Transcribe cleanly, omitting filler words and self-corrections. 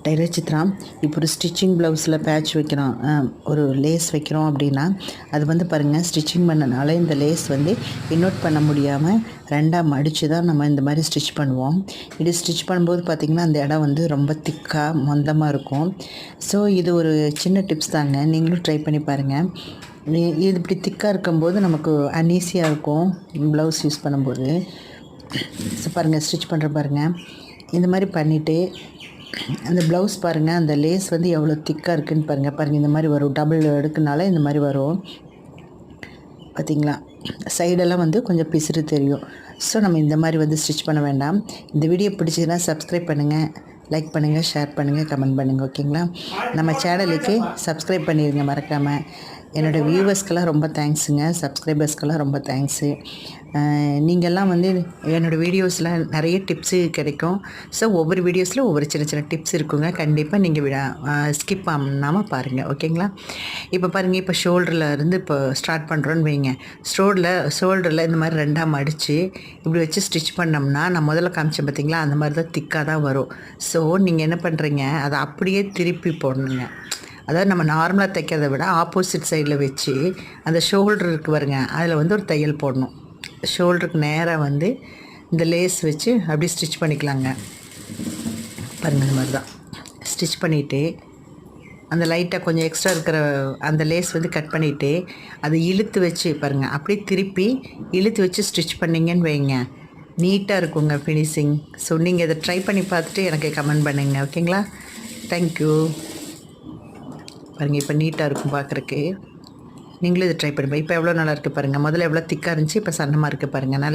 Taylor Chitra. இப்போ ஒரு stitching ப்ளவுஸில் பேட்ச் வைக்கிறோம், ஒரு லேஸ் வைக்கிறோம் அப்படின்னா அது வந்து பாருங்கள், ஸ்டிச்சிங் பண்ணனால இந்த லேஸ் வந்து இன்னோட் பண்ண முடியாமல் ரெண்டாக மடித்து தான் நம்ம இந்த மாதிரி ஸ்டிச் பண்ணுவோம். இது ஸ்டிச் பண்ணும்போது பார்த்திங்கன்னா அந்த இடம் வந்து ரொம்ப திக்காக மொந்தமாக இருக்கும். ஸோ இது ஒரு சின்ன டிப்ஸ் தாங்க, நீங்களும் ட்ரை பண்ணி பாருங்கள். இது இப்படி திக்காக இருக்கும்போது நமக்கு அன்ஈஸியாக இருக்கும் ப்ளவுஸ் யூஸ் பண்ணும்போது. ஸோ பாருங்கள், ஸ்டிச் பண்ணுற பாருங்கள், இந்த மாதிரி பண்ணிவிட்டு அந்த ப்ளவுஸ் பாருங்கள், அந்த லேஸ் வந்து எவ்வளோ திக்காக இருக்குதுன்னு பாருங்கள். இந்த மாதிரி வரும், டபுள் எடுக்கனால இந்த மாதிரி வரும் பார்த்திங்களா. சைடெல்லாம் வந்து கொஞ்சம் பிசுறு தெரியும். ஸோ நம்ம இந்த மாதிரி வந்து ஸ்டிச் பண்ண வேண்டாம். இந்த வீடியோ பிடிச்சதுன்னா சப்ஸ்கிரைப் பண்ணுங்கள், லைக் பண்ணுங்கள், ஷேர் பண்ணுங்கள், கமெண்ட் பண்ணுங்கள். ஓகேங்களா. நம்ம சேனலுக்கு சப்ஸ்கிரைப் பண்ணிடுங்க மறக்காமல். என்னோடய வியூவர்ஸ்க்கெல்லாம் ரொம்ப தேங்க்ஸுங்க, சப்ஸ்கிரைபர்ஸ்க்கெல்லாம் ரொம்ப தேங்க்ஸு. நீங்கள்லாம் வந்து என்னோடய வீடியோஸில் நிறைய டிப்ஸு கிடைக்கும். ஸோ ஒவ்வொரு வீடியோஸில் ஒவ்வொரு சின்ன சின்ன டிப்ஸ் இருக்குங்க. கண்டிப்பாக நீங்கள் ஸ்கிப் பண்ணாமல் பாருங்கள். ஓகேங்களா. இப்போ பாருங்கள், இப்போ ஷோல்டரில் இருந்து இப்போ ஸ்டார்ட் பண்ணுறோன்னு வைங்க. ஷோல்டரில் இந்த மாதிரி ரெண்டாக மடித்து இப்படி வச்சு ஸ்டிச் பண்ணோம்னா, நான் முதல்ல காமிச்சேன் பார்த்திங்களா, அந்த மாதிரி தான் திக்காக தான் வரும். ஸோ நீங்கள் என்ன பண்ணுறீங்க, அதை அப்படியே திருப்பி போடணுங்க. அதாவது நம்ம நார்மலாக தைக்கிறத விட ஆப்போசிட் சைடில் வச்சு அந்த ஷோல்டர் இருக்கு பாருங்க, அதில் வந்து ஒரு தையல் போடணும். ஷோல்டருக்கு நேராக வந்து இந்த லேஸ் வச்சு அப்படியே ஸ்டிச் பண்ணிக்கலாங்க. பாருங்கள், இந்த மாதிரி தான் ஸ்டிச் பண்ணிவிட்டு அந்த லைட்டாக கொஞ்சம் எக்ஸ்ட்ரா இருக்கிற அந்த லேஸ் வந்து கட் பண்ணிவிட்டு அதை இழுத்து வச்சு பாருங்கள், அப்படியே திருப்பி இழுத்து வச்சு ஸ்டிச் பண்ணிங்கன்னு வைங்க, நீட்டாக இருக்குங்க ஃபினிஷிங். ஸோ நீங்கள் இதை ட்ரை பண்ணி பார்த்துட்டு எனக்கு கமெண்ட் பண்ணுங்கள். ஓகேங்களா. தேங்க்யூ. பாருங்கள், இப்போ நீட்டாக இருக்கும் பார்க்குறக்கு. நீங்களும் இதை ட்ரை பண்ணுங்கள். இப்போ எவ்வளோ நல்லா இருக்குது பாருங்கள். முதல்ல எவ்வளோ திக்காக இருந்துச்சு, இப்போ சன்னமாக இருக்குது பாருங்கள். நல்லா